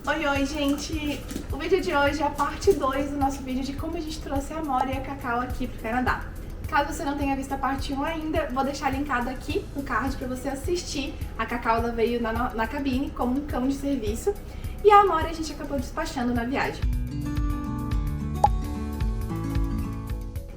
Oi, gente! O vídeo de hoje é a parte 2 do nosso vídeo de como a gente trouxe a Amora e a Cacau aqui pro Canadá. Caso você não tenha visto a parte 1 ainda, vou deixar linkado aqui no card pra você assistir. A Cacau ela veio na cabine como um cão de serviço e a Amora a gente acabou despachando na viagem.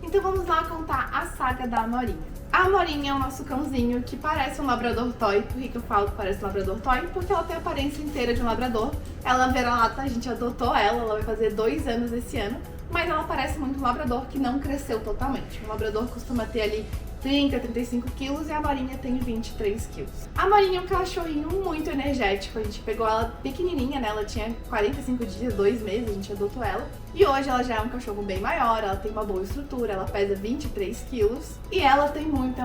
Então vamos lá contar a saga da Amorinha. A Amorinha é o nosso cãozinho que parece um labrador toy. Por que eu falo que parece um labrador toy? Porque ela tem a aparência inteira de um labrador. Ela vira-lata, a gente adotou ela vai fazer 2 anos esse ano. Mas ela parece muito um labrador que não cresceu totalmente. Um labrador costuma ter ali 30, 35 quilos e a Amorinha tem 23 quilos. A Amorinha é um cachorrinho muito energético. A gente pegou ela pequenininha, né? Ela tinha 45 dias, 2 meses, a gente adotou ela. E hoje ela já é um cachorro bem maior, ela tem uma boa estrutura, ela pesa 23 quilos. E ela tem muita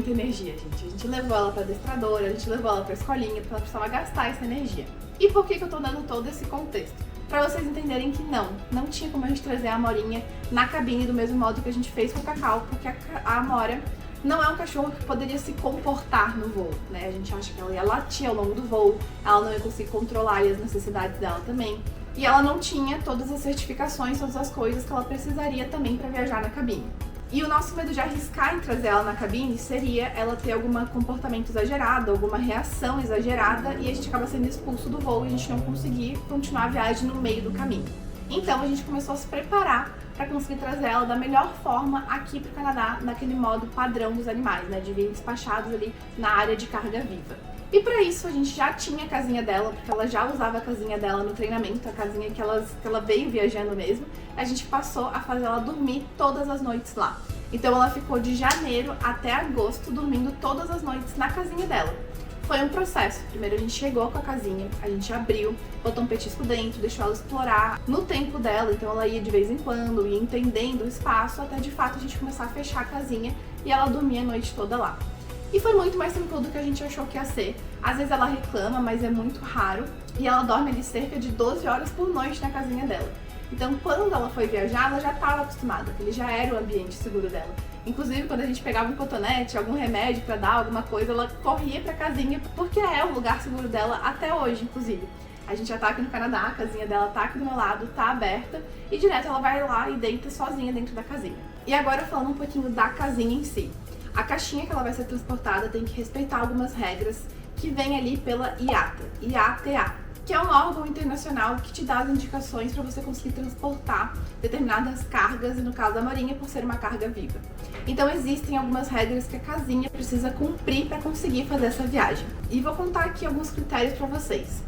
energia, gente. A gente levou ela pra adestradora, a gente levou ela pra escolinha, porque ela precisava gastar essa energia. E por que eu tô dando todo esse contexto? Pra vocês entenderem que não tinha como a gente trazer a Amorinha na cabine do mesmo modo que a gente fez com o Cacau, porque a Amora não é um cachorro que poderia se comportar no voo, né? A gente acha que ela ia latir ao longo do voo, ela não ia conseguir controlar as necessidades dela também. E ela não tinha todas as certificações, todas as coisas que ela precisaria também para viajar na cabine. E o nosso medo de arriscar em trazer ela na cabine seria ela ter algum comportamento exagerado, alguma reação exagerada e a gente acaba sendo expulso do voo e a gente não conseguir continuar a viagem no meio do caminho. Então a gente começou a se preparar para conseguir trazer ela da melhor forma aqui para o Canadá, naquele modo padrão dos animais, né, de virem despachados ali na área de carga viva. E para isso a gente já tinha a casinha dela, porque ela já usava a casinha dela no treinamento, a casinha que ela veio viajando mesmo. A gente passou a fazer ela dormir todas as noites lá. Então ela ficou de janeiro até agosto dormindo todas as noites na casinha dela. Foi um processo. Primeiro a gente chegou com a casinha, a gente abriu, botou um petisco dentro, deixou ela explorar no tempo dela. Então ela ia de vez em quando, ia entendendo o espaço, até de fato a gente começar a fechar a casinha e ela dormia a noite toda lá. E foi muito mais tranquilo do que a gente achou que ia ser. Às vezes ela reclama, mas é muito raro. E ela dorme ali cerca de 12 horas por noite na casinha dela. Então quando ela foi viajar, ela já estava acostumada, ele já era o ambiente seguro dela. Inclusive quando a gente pegava um cotonete, algum remédio pra dar, alguma coisa, ela corria pra casinha, porque é o lugar seguro dela até hoje, inclusive. A gente já tá aqui no Canadá, a casinha dela tá aqui do meu lado, tá aberta, e direto ela vai lá e deita sozinha dentro da casinha. E agora falando um pouquinho da casinha em si. A caixinha que ela vai ser transportada tem que respeitar algumas regras que vem ali pela IATA, que é um órgão internacional que te dá as indicações para você conseguir transportar determinadas cargas, e no caso da Amorinha, por ser uma carga viva. Então existem algumas regras que a casinha precisa cumprir para conseguir fazer essa viagem. E vou contar aqui alguns critérios para vocês.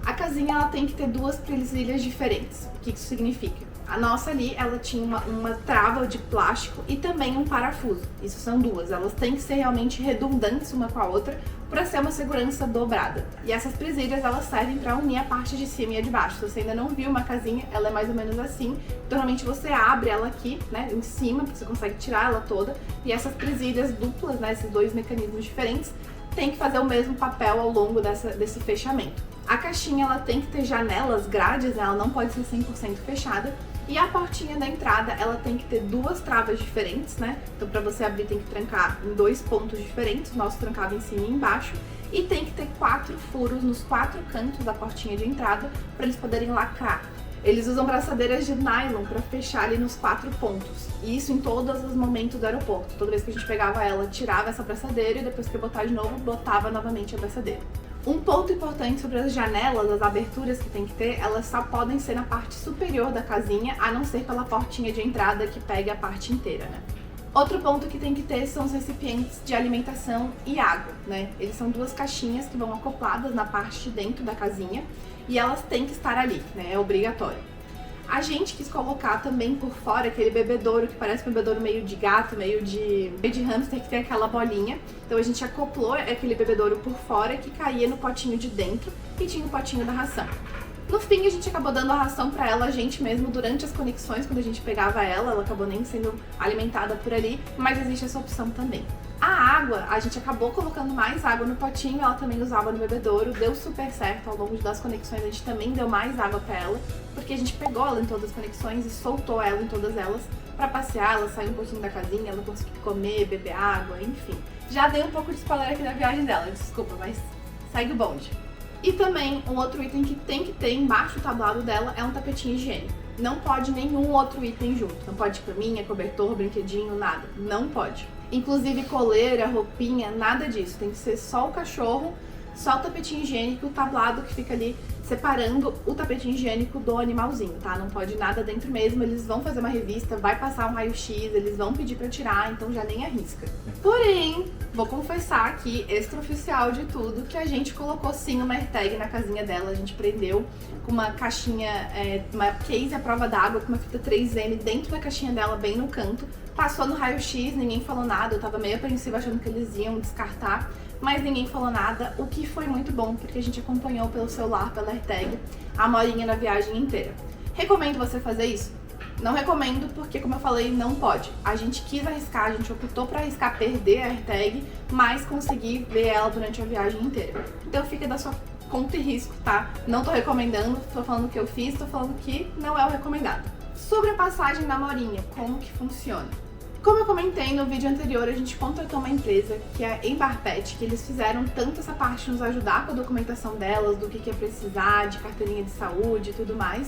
A casinha ela tem que ter 2 presilhas diferentes. O que isso significa? A nossa ali, ela tinha uma trava de plástico e também um parafuso. Isso são 2. Elas têm que ser realmente redundantes uma com a outra para ser uma segurança dobrada. E essas presilhas, elas servem para unir a parte de cima e a de baixo. Se você ainda não viu uma casinha, ela é mais ou menos assim. Normalmente você abre ela aqui, né, em cima, porque você consegue tirar ela toda. E essas presilhas duplas, né, esses 2 mecanismos diferentes, tem que fazer o mesmo papel ao longo desse fechamento. A caixinha ela tem que ter janelas, grades, né? Ela não pode ser 100% fechada. E a portinha da entrada, ela tem que ter 2 travas diferentes, né? Então para você abrir tem que trancar em 2 pontos diferentes, o nosso trancava em cima e embaixo. E tem que ter 4 furos nos 4 cantos da portinha de entrada para eles poderem lacrar. Eles usam braçadeiras de nylon para fechar ali nos 4 pontos. E isso em todos os momentos do aeroporto. Toda vez que a gente pegava ela, tirava essa braçadeira e depois que ia botar de novo, botava novamente a braçadeira. Um ponto importante sobre as janelas, as aberturas que tem que ter, elas só podem ser na parte superior da casinha, a não ser pela portinha de entrada que pega a parte inteira, né? Outro ponto que tem que ter são os recipientes de alimentação e água, né? Eles são 2 caixinhas que vão acopladas na parte de dentro da casinha e elas têm que estar ali, né? É obrigatório. A gente quis colocar também por fora aquele bebedouro que parece um bebedouro meio de gato, meio de hamster, que tem aquela bolinha. Então a gente acoplou aquele bebedouro por fora que caía no potinho de dentro e tinha o potinho da ração. No fim a gente acabou dando a ração pra ela, a gente mesmo, durante as conexões, quando a gente pegava ela acabou nem sendo alimentada por ali, mas existe essa opção também. A água, a gente acabou colocando mais água no potinho, ela também usava no bebedouro, deu super certo. Ao longo das conexões a gente também deu mais água pra ela, porque a gente pegou ela em todas as conexões e soltou ela em todas elas pra passear, ela sair um pouquinho da casinha, ela conseguir comer, beber água, enfim. Já dei um pouco de spoiler aqui da viagem dela, desculpa, mas segue o bonde. E também, um outro item que tem que ter embaixo do tablado dela é um tapetinho higiênico. Não pode nenhum outro item junto. Não pode caminha, cobertor, brinquedinho, nada. Não pode. Inclusive coleira, roupinha, nada disso. Tem que ser só o cachorro, só o tapetinho higiênico, o tablado que fica ali separando o tapetinho higiênico do animalzinho, tá? Não pode nada dentro mesmo, eles vão fazer uma revista, vai passar um raio-x, eles vão pedir pra tirar, então já nem arrisca. Porém, vou confessar aqui, extraoficial de tudo, que a gente colocou sim uma AirTag na casinha dela, a gente prendeu com uma caixinha, uma case à prova d'água, com uma fita 3M dentro da caixinha dela, bem no canto. Passou no raio-x, ninguém falou nada, eu tava meio apreensiva achando que eles iam descartar, mas ninguém falou nada, o que foi muito bom, porque a gente acompanhou pelo celular, pela AirTag, a Morinha na viagem inteira. Recomendo você fazer isso? Não recomendo, porque como eu falei, não pode. A gente quis arriscar, a gente optou pra arriscar perder a AirTag, mas conseguir ver ela durante a viagem inteira. Então fica da sua conta e risco, tá? Não tô recomendando, tô falando o que eu fiz, tô falando que não é o recomendado. Sobre a passagem da Morinha, como que funciona? Como eu comentei no vídeo anterior, a gente contratou uma empresa que é a Embarpet, que eles fizeram tanto essa parte de nos ajudar com a documentação delas, do que ia precisar, de carteirinha de saúde e tudo mais,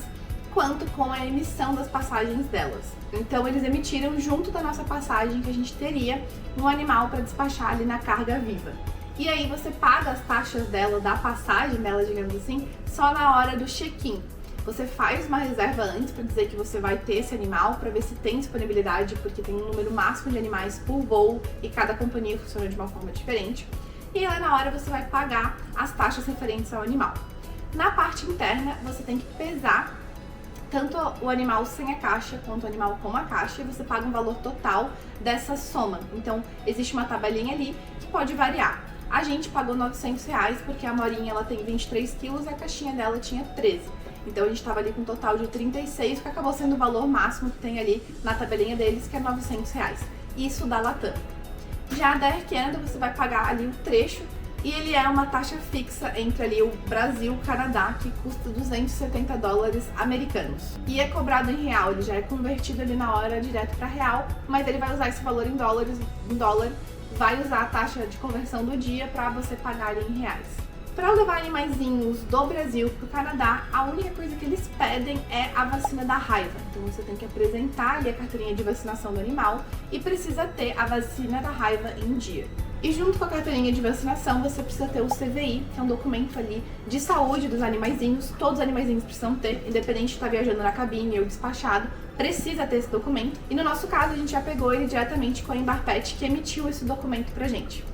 quanto com a emissão das passagens delas. Então eles emitiram junto da nossa passagem que a gente teria um animal para despachar ali na carga viva. E aí você paga as taxas dela, da passagem dela, digamos assim, só na hora do check-in. Você faz uma reserva antes para dizer que você vai ter esse animal, para ver se tem disponibilidade, porque tem um número máximo de animais por voo e cada companhia funciona de uma forma diferente. E lá na hora você vai pagar as taxas referentes ao animal. Na parte interna, você tem que pesar tanto o animal sem a caixa quanto o animal com a caixa, e você paga um valor total dessa soma. Então existe uma tabelinha ali que pode variar. A gente pagou R$900 porque a Morinha ela tem 23 quilos e a caixinha dela tinha 13. Então a gente estava ali com um total de 36, que acabou sendo o valor máximo que tem ali na tabelinha deles, que é R$900. Isso da Latam. Já da Air Canada você vai pagar ali o trecho, e ele é uma taxa fixa entre ali o Brasil e o Canadá, que custa $270 americanos. E é cobrado em real, ele já é convertido ali na hora direto para real, mas ele vai usar esse valor em dólar, vai usar a taxa de conversão do dia para você pagar ali em reais. Para levar animaizinhos do Brasil para o Canadá, a única coisa que eles pedem é a vacina da raiva. Então você tem que apresentar ali a carteirinha de vacinação do animal e precisa ter a vacina da raiva em dia. E junto com a carteirinha de vacinação, você precisa ter o CVI, que é um documento ali de saúde dos animaizinhos. Todos os animaizinhos precisam ter, independente de estar viajando na cabine ou despachado, precisa ter esse documento. E no nosso caso, a gente já pegou ele diretamente com a Embarpet, que emitiu esse documento pra gente.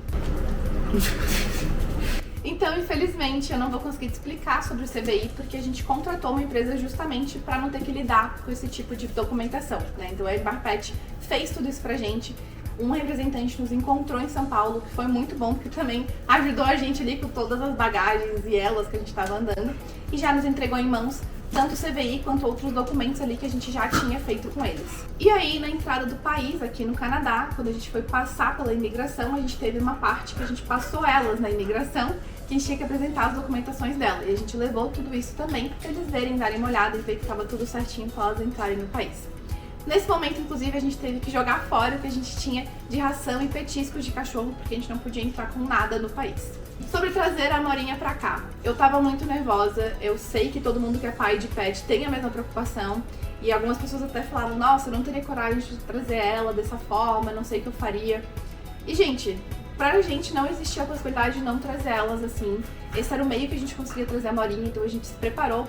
Então, infelizmente, eu não vou conseguir te explicar sobre o CVI, porque a gente contratou uma empresa justamente para não ter que lidar com esse tipo de documentação, né? Então, a Embarpet fez tudo isso pra gente. Um representante nos encontrou em São Paulo, que foi muito bom, porque também ajudou a gente ali com todas as bagagens e elas que a gente estava andando, e já nos entregou em mãos tanto o CVI quanto outros documentos ali que a gente já tinha feito com eles. E aí, na entrada do país, aqui no Canadá, quando a gente foi passar pela imigração, a gente teve uma parte que a gente passou elas na imigração, que a gente tinha que apresentar as documentações dela. E a gente levou tudo isso também para eles verem, darem uma olhada e ver que estava tudo certinho para elas entrarem no país. Nesse momento, inclusive, a gente teve que jogar fora o que a gente tinha de ração e petiscos de cachorro, porque a gente não podia entrar com nada no país. Sobre trazer a Morinha pra cá, eu tava muito nervosa, eu sei que todo mundo que é pai de pet tem a mesma preocupação, e algumas pessoas até falavam, nossa, eu não teria coragem de trazer ela dessa forma, não sei o que eu faria. E, gente, pra gente não existia a possibilidade de não trazer elas assim. Esse era o meio que a gente conseguia trazer a Morinha, então a gente se preparou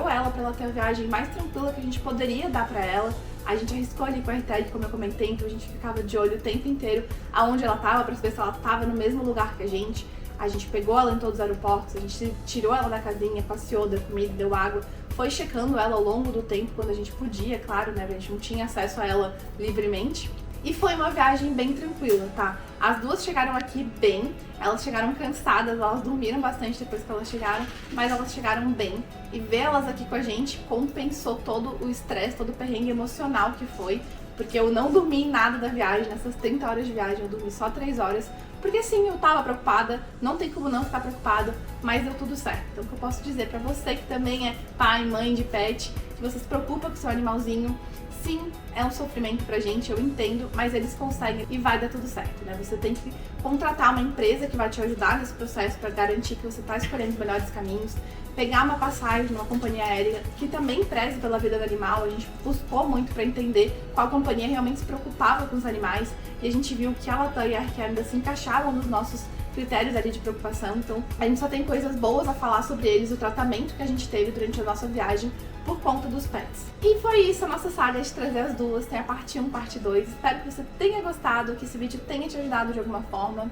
ela pra ela ter a viagem mais tranquila que a gente poderia dar pra ela. A gente arriscou ali com a AirTag, como eu comentei, então a gente ficava de olho o tempo inteiro aonde ela tava, pra saber se ela tava no mesmo lugar que a gente. A gente pegou ela em todos os aeroportos, a gente tirou ela da casinha, passeou, deu comida, deu água, foi checando ela ao longo do tempo, quando a gente podia, claro, né, a gente não tinha acesso a ela livremente. E foi uma viagem bem tranquila, tá? As duas chegaram aqui bem, elas chegaram cansadas, elas dormiram bastante depois que elas chegaram, mas elas chegaram bem. E ver elas aqui com a gente compensou todo o estresse, todo o perrengue emocional que foi, porque eu não dormi nada da viagem, nessas 30 horas de viagem, eu dormi só 3 horas, porque sim, eu tava preocupada, não tem como não ficar preocupada. mas deu tudo certo. Então o que eu posso dizer pra você que também é pai, mãe de pet, que você se preocupa com o seu animalzinho, sim, é um sofrimento pra gente, eu entendo, mas eles conseguem e vai dar tudo certo, né? Você tem que contratar uma empresa que vai te ajudar nesse processo para garantir que você tá escolhendo os melhores caminhos, pegar uma passagem numa companhia aérea que também preze pela vida do animal. A gente buscou muito para entender qual companhia realmente se preocupava com os animais e a gente viu que a Latam e a Air Canada se encaixavam nos nossos critérios ali de preocupação. Então a gente só tem coisas boas a falar sobre eles, o tratamento que a gente teve durante a nossa viagem por conta dos pets. E foi isso a nossa saga de trazer as duas, tem a parte 1, parte 2. Espero que você tenha gostado, que esse vídeo tenha te ajudado de alguma forma.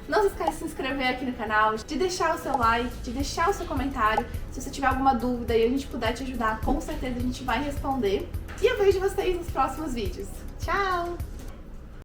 Não se esqueça de se inscrever aqui no canal, de deixar o seu like, de deixar o seu comentário. Se você tiver alguma dúvida e a gente puder te ajudar, com certeza a gente vai responder. E eu vejo vocês nos próximos vídeos. Tchau!